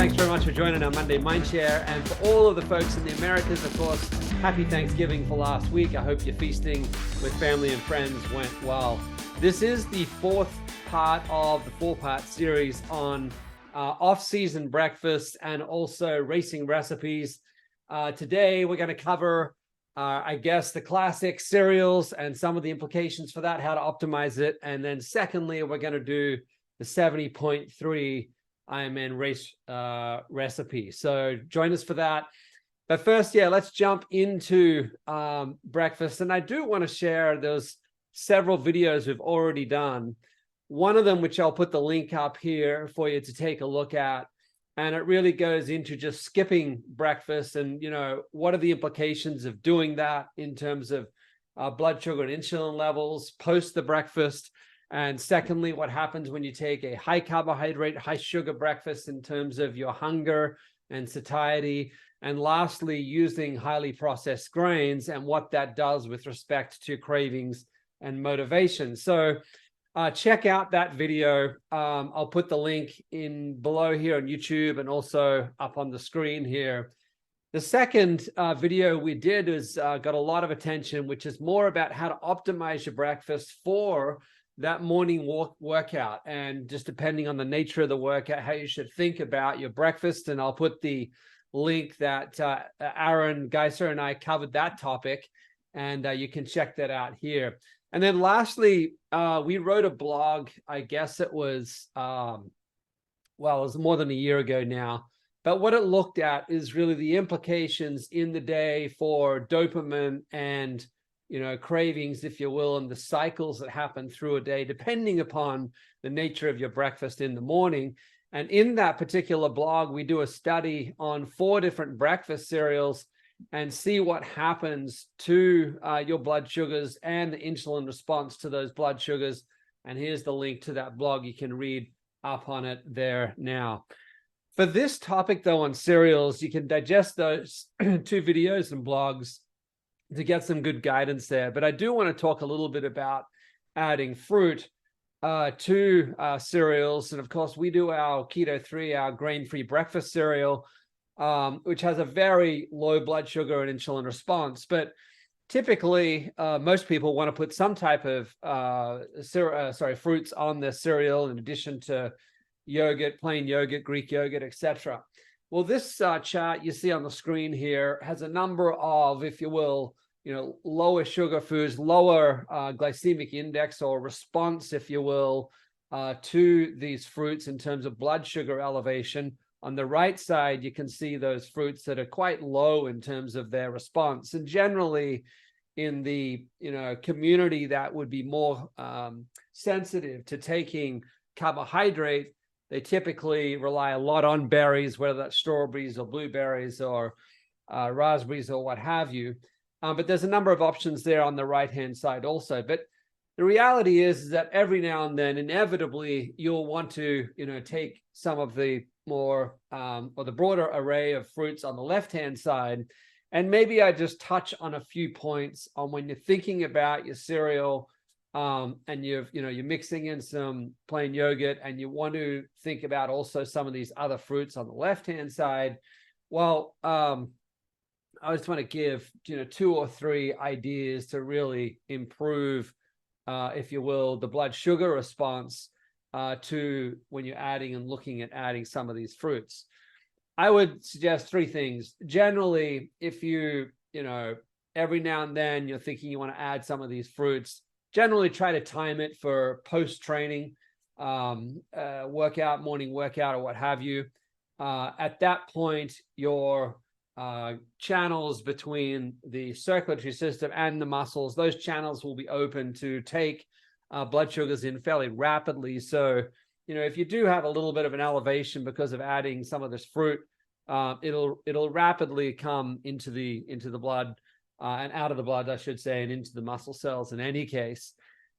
Thanks very much for joining our Monday Mindshare. And for all of the folks in the Americas, of course, happy Thanksgiving for last week. I hope your feasting with family and friends went well. This is the fourth part of the four-part series on off-season breakfast and also racing recipes. Today, we're going to cover, I guess, the classic cereals and some of the implications for that, how to optimize it. And then secondly, we're going to do the 70.3 Ironman race recipe. So join us for that. But first, let's jump into breakfast. And I do want to share those several videos we've already done. One of them, which I'll put the link up here for you to take a look at. And it really goes into just skipping breakfast and, what are the implications of doing that in terms of blood sugar and insulin levels post the breakfast. And secondly, what happens when you take a high carbohydrate, high sugar breakfast in terms of your hunger and satiety. And lastly, using highly processed grains and what that does with respect to cravings and motivation. So check out that video. I'll put the link in below here on YouTube and also up on the screen here. The second video we did is got a lot of attention, which is more about how to optimize your breakfast for that morning workout, and just depending on the nature of the workout, how you should think about your breakfast. And I'll put the link that Aaron Geiser and I covered that topic, and you can check that out here. And then lastly, we wrote a blog, I guess it was, it was more than a year ago now, but what it looked at is really the implications in the day for dopamine and cravings, if you will, and the cycles that happen through a day, depending upon the nature of your breakfast in the morning. And in that particular blog, we do a study on 4 different breakfast cereals and see what happens to your blood sugars and the insulin response to those blood sugars. And here's the link to that blog. You can read up on it there now. For this topic, though, on cereals, you can digest those 2 videos and blogs to get some good guidance there. But I do want to talk a little bit about adding fruit to cereals. And of course, we do our Keto 3, our grain-free breakfast cereal, which has a very low blood sugar and insulin response. But typically, most people want to put some type of fruits on their cereal in addition to yogurt, plain yogurt, Greek yogurt, etc. Well, this chart you see on the screen here has a number of, if you will, lower sugar foods, lower glycemic index or response, if you will, to these fruits in terms of blood sugar elevation. On the right side, you can see those fruits that are quite low in terms of their response. And generally, in the community that would be more sensitive to taking carbohydrate, they typically rely a lot on berries, whether that's strawberries or blueberries or raspberries or what have you. But there's a number of options there on the right-hand side also. But the reality is that every now and then, inevitably, you'll want to, take some of the more or the broader array of fruits on the left-hand side. And maybe I just touch on a few points on when you're thinking about your cereal and you're mixing in some plain yogurt and you want to think about also some of these other fruits on the left-hand side. Well, I just want to give 2 or 3 ideas to really improve, if you will, the blood sugar response to when you're adding and looking at adding some of these fruits. I would suggest 3 things. Generally, if you every now and then you're thinking you want to add some of these fruits, generally try to time it for post-training workout, morning workout, or what have you. At that point, your channels between the circulatory system and the muscles, those channels will be open to take blood sugars in fairly rapidly. So, if you do have a little bit of an elevation because of adding some of this fruit, it'll rapidly come into the blood and out of the blood, I should say, and into the muscle cells in any case.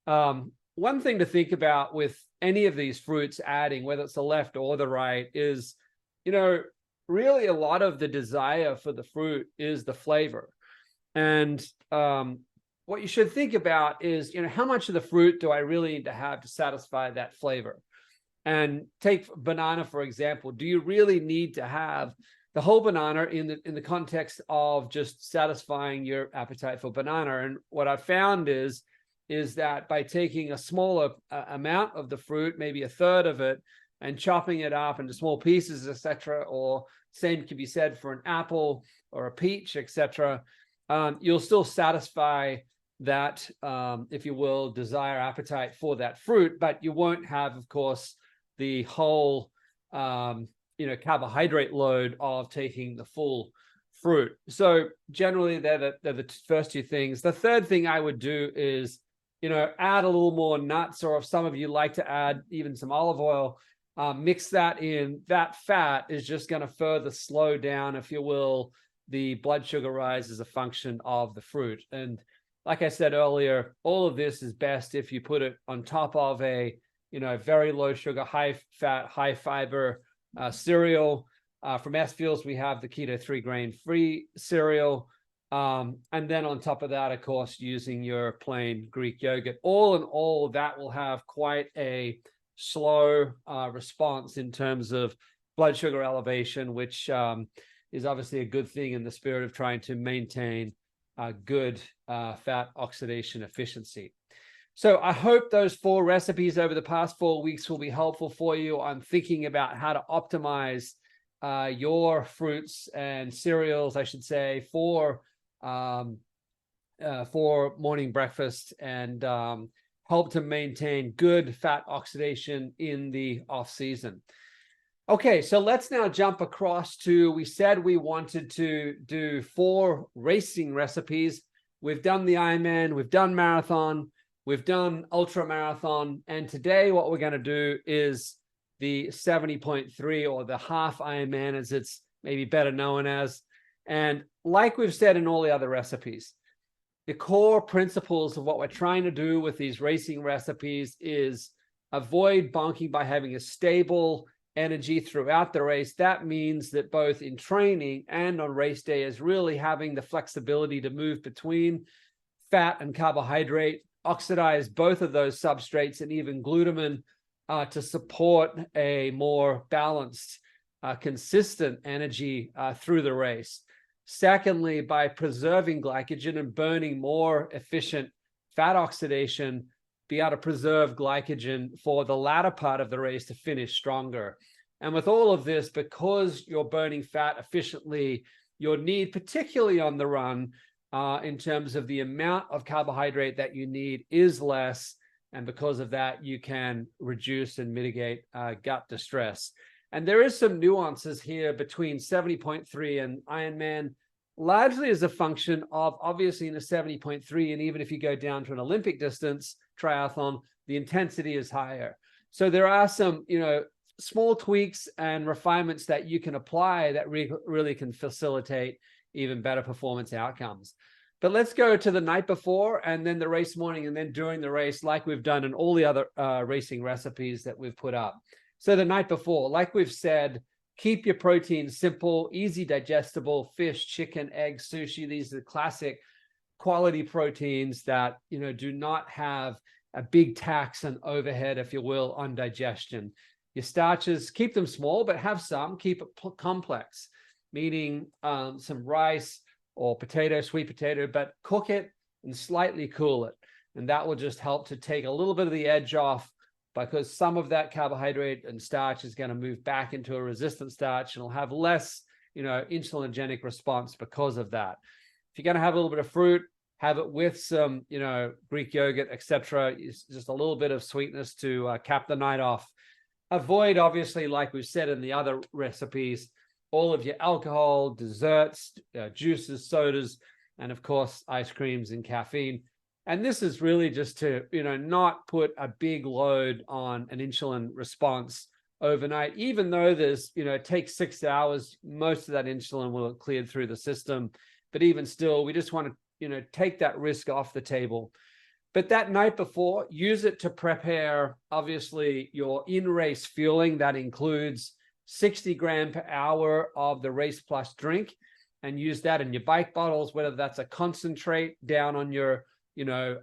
One thing to think about with any of these fruits adding, whether it's the left or the right, is, really a lot of the desire for the fruit is the flavor. And what you should think about is, how much of the fruit do I really need to have to satisfy that flavor? And take banana, for example. Do you really need to have the whole banana in the context of just satisfying your appetite for banana? And what I found is that by taking a smaller amount of the fruit, maybe a third of it, and chopping it up into small pieces, etc., or same can be said for an apple or a peach, etc., you'll still satisfy that, if you will, desire appetite for that fruit, but you won't have, of course, the whole, carbohydrate load of taking the full fruit. So generally, they're the first two things. The third thing I would do is, add a little more nuts, or if some of you like to add even some olive oil, mix that in. That fat is just going to further slow down, if you will, the blood sugar rise as a function of the fruit. And like I said earlier, all of this is best if you put it on top of a very low sugar, high fat, high fiber cereal. From SFuels, we have the keto 3-grain free cereal. And then on top of that, of course, using your plain Greek yogurt. All in all, that will have quite a slow response in terms of blood sugar elevation, which is obviously a good thing in the spirit of trying to maintain good fat oxidation efficiency. So I hope those 4 recipes over the past 4 weeks will be helpful for you on thinking about how to optimize your fruits and cereals, I should say, for morning breakfast, and help to maintain good fat oxidation in the off season. Okay, so let's now jump across to, we said we wanted to do 4 racing recipes. We've done the Ironman, we've done marathon, we've done ultra marathon, and today what we're going to do is the 70.3, or the Half Ironman, as it's maybe better known as. And like we've said in all the other recipes, the core principles of what we're trying to do with these racing recipes is avoid bonking by having a stable energy throughout the race. That means that both in training and on race day is really having the flexibility to move between fat and carbohydrate, oxidize both of those substrates and even glutamine to support a more balanced, consistent energy through the race. Secondly, by preserving glycogen and burning more efficient fat oxidation, be able to preserve glycogen for the latter part of the race to finish stronger. And with all of this, because you're burning fat efficiently, your need, particularly on the run, in terms of the amount of carbohydrate that you need is less. And because of that, you can reduce and mitigate gut distress. And there is some nuances here between 70.3 and Ironman, largely as a function of, obviously in a 70.3, and even if you go down to an Olympic distance triathlon, the intensity is higher. So there are some, small tweaks and refinements that you can apply that really can facilitate even better performance outcomes. But let's go to the night before, and then the race morning, and then during the race, like we've done in all the other racing recipes that we've put up. So the night before, like we've said, keep your protein simple, easy digestible: fish, chicken, eggs, sushi. These are the classic quality proteins that, do not have a big tax and overhead, if you will, on digestion. Your starches, keep them small, but have some. Keep it complex, meaning some rice or potato, sweet potato, but cook it and slightly cool it. And that will just help to take a little bit of the edge off, because some of that carbohydrate and starch is going to move back into a resistant starch, and it'll have less, insulinogenic response because of that. If you're going to have a little bit of fruit, have it with some, Greek yogurt, etc. Just a little bit of sweetness to cap the night off. Avoid, obviously, like we've said in the other recipes, all of your alcohol, desserts, juices, sodas, and of course, ice creams and caffeine. And this is really just to, not put a big load on an insulin response overnight, even though there's, it takes 6 hours, most of that insulin will have cleared through the system. But even still, we just want to, take that risk off the table. But that night before, use it to prepare, obviously, your in-race fueling. That includes 60 grams per hour of the Race Plus drink, and use that in your bike bottles, whether that's a concentrate down on your,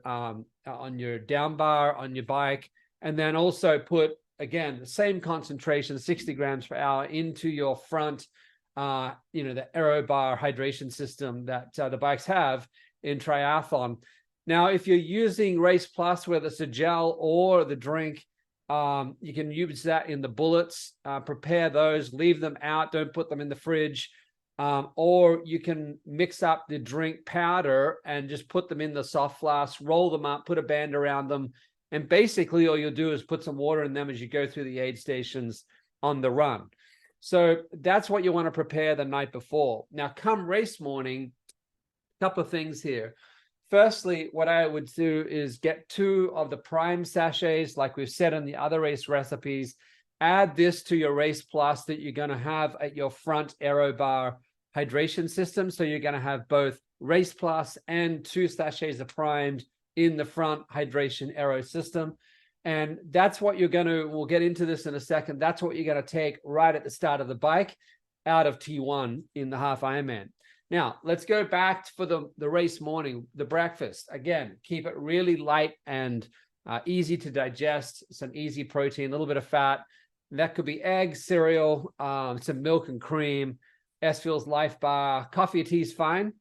on your down bar on your bike. And then also put again, the same concentration, 60 grams per hour into your front, the aero bar hydration system that the bikes have in triathlon. Now, if you're using Race Plus, whether it's a gel or the drink, you can use that in the bullets, prepare those, leave them out, don't put them in the fridge. Or you can mix up the drink powder and just put them in the soft flask, roll them up, put a band around them. And basically all you'll do is put some water in them as you go through the aid stations on the run. So that's what you want to prepare the night before. Now, come race morning, a couple of things here. Firstly, what I would do is get 2 of the prime sachets, like we've said in the other race recipes. Add this to your Race Plus that you're going to have at your front aero bar hydration system. So you're going to have both Race Plus and 2 sachets of primed in the front hydration aero system. And that's what you're going to, we'll get into this in a second, that's what you're going to take right at the start of the bike out of T1 in the Half Ironman. Now, let's go back for the race morning, the breakfast. Again, keep it really light and easy to digest, some easy protein, a little bit of fat. That could be eggs, cereal, some milk and cream, SFuels Life Bar, coffee or tea is fine,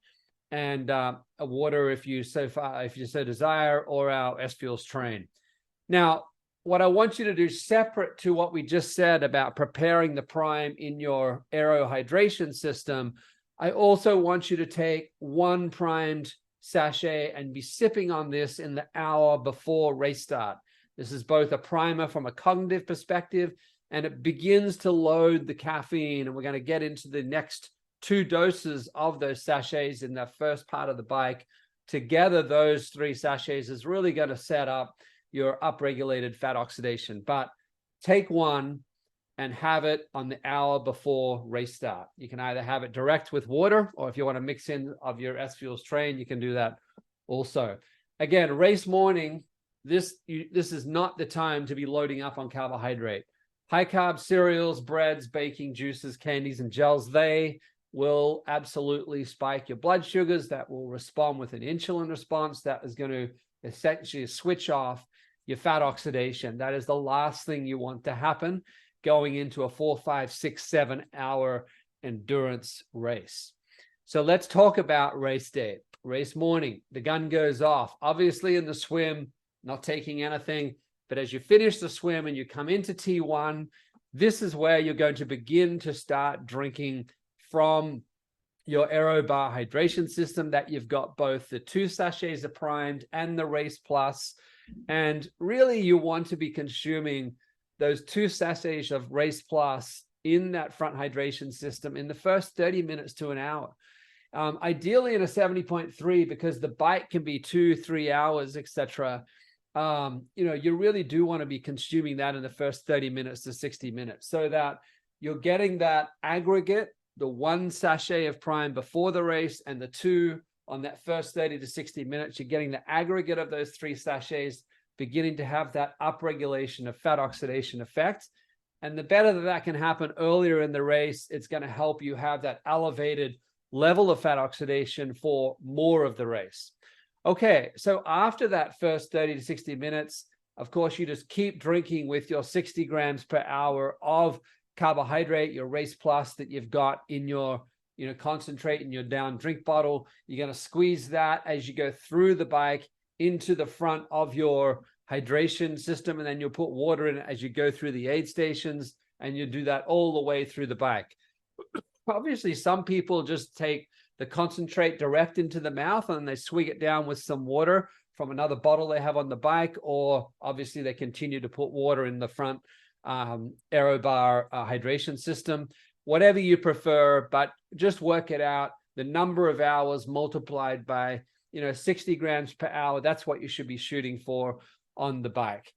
and a water if you so desire, or our SFuels Train. Now, what I want you to do, separate to what we just said about preparing the prime in your aero hydration system, I also want you to take 1 primed sachet and be sipping on this in the hour before race start. This is both a primer from a cognitive perspective, and it begins to load the caffeine. And we're going to get into the next 2 doses of those sachets in the first part of the bike. Together, those 3 sachets is really going to set up your upregulated fat oxidation. But take 1 and have it on the hour before race start. You can either have it direct with water, or if you want to mix in of your SFuels Train, you can do that also. Again, race morning, this is not the time to be loading up on carbohydrate. High carb cereals, breads, baking, juices, candies, and gels, they will absolutely spike your blood sugars. That will respond with an insulin response that is going to essentially switch off your fat oxidation. That is the last thing you want to happen going into a 4, 5, 6, 7 hour endurance race. So let's talk about race day. Race morning, the gun goes off. Obviously in the swim, not taking anything. But as you finish the swim and you come into T1, this is where you're going to begin to start drinking from your aero bar hydration system that you've got both the 2 sachets of primed and the Race Plus. And really you want to be consuming those 2 sachets of Race Plus in that front hydration system in the first 30 minutes to an hour. Ideally in a 70.3, because the bike can be 2-3 hours, etc. You really do want to be consuming that in the first 30 minutes to 60 minutes so that you're getting that aggregate, the 1 sachet of prime before the race and the 2 on that first 30 to 60 minutes. You're getting the aggregate of those 3 sachets beginning to have that upregulation of fat oxidation effect. And the better that can happen earlier in the race, it's going to help you have that elevated level of fat oxidation for more of the race. Okay, so after that first 30 to 60 minutes, of course, you just keep drinking with your 60 grams per hour of carbohydrate, your Race Plus that you've got in your concentrate in your down drink bottle. You're going to squeeze that as you go through the bike into the front of your hydration system, and then you'll put water in it as you go through the aid stations, and you do that all the way through the bike. Obviously, some people just take the concentrate direct into the mouth and they swig it down with some water from another bottle they have on the bike, or obviously they continue to put water in the front aero bar hydration system. Whatever you prefer, but just work it out. The number of hours multiplied by 60 grams per hour, that's what you should be shooting for on the bike.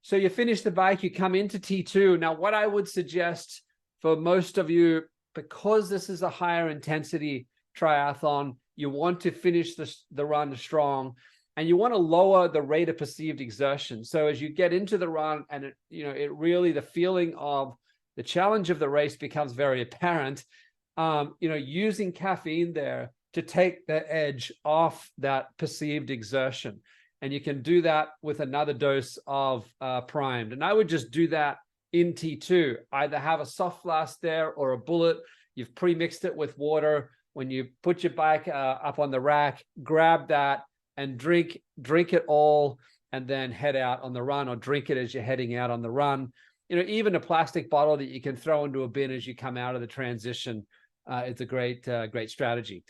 So you finish the bike, you come into T2. Now, what I would suggest for most of you, because this is a higher intensity triathlon, you want to finish the run strong, and you want to lower the rate of perceived exertion. So as you get into the run, and it really, the feeling of the challenge of the race becomes very apparent, using caffeine there to take the edge off that perceived exertion. and you can do that with another dose of primed. And I would just do that in T2. Either have a soft flask there or a bullet. You've pre-mixed it with water. When you put your bike up on the rack, grab that and drink it all, and then head out on the run, or drink it as you're heading out on the run. You know, even a plastic bottle that you can throw into a bin as you come out of the transition. It's a great strategy.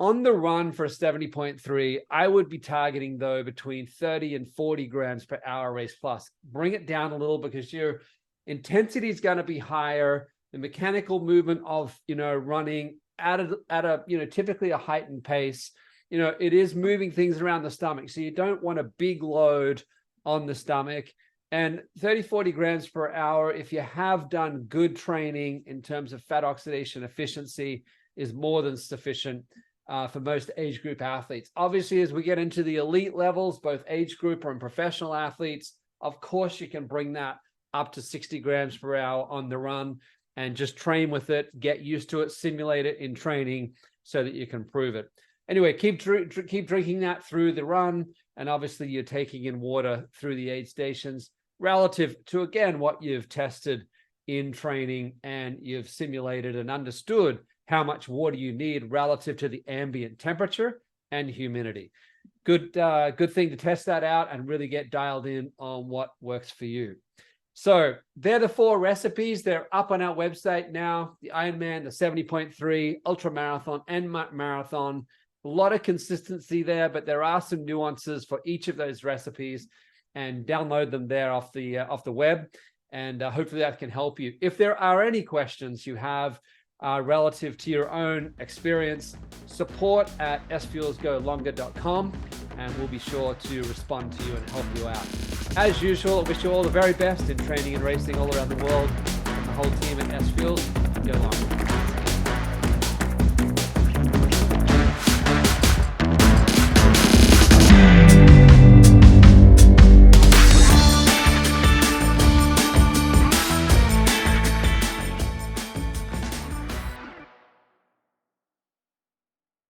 On the run for 70.3, I would be targeting, though, between 30 and 40 grams per hour race plus. Bring it down a little because your intensity is going to be higher. The mechanical movement of, running at a typically a heightened pace, it is moving things around the stomach. So you don't want a big load on the stomach. And 30, 40 grams per hour, if you have done good training in terms of fat oxidation efficiency, is more than sufficient for most age group athletes. Obviously, as we get into the elite levels, both age group and professional athletes, of course, you can bring that up to 60 grams per hour on the run and just train with it, get used to it, simulate it in training so that you can prove it. Anyway, keep drinking that through the run. And obviously, you're taking in water through the aid stations relative to, again, what you've tested in training, and you've simulated and understood how much water you need relative to the ambient temperature and humidity. Good thing to test that out and really get dialed in on what works for you. So they're the 4 recipes. They're up on our website now: the Ironman, the 70.3, ultra marathon, and marathon. A lot of consistency there, but there are some nuances for each of those recipes, and download them there off the web. And hopefully that can help you. If there are any questions you have relative to your own experience, support at sfuelsgolonger.com, and we'll be sure to respond to you and help you out. As usual, I wish you all the very best in training and racing all around the world. From the whole team at SFuels, go longer.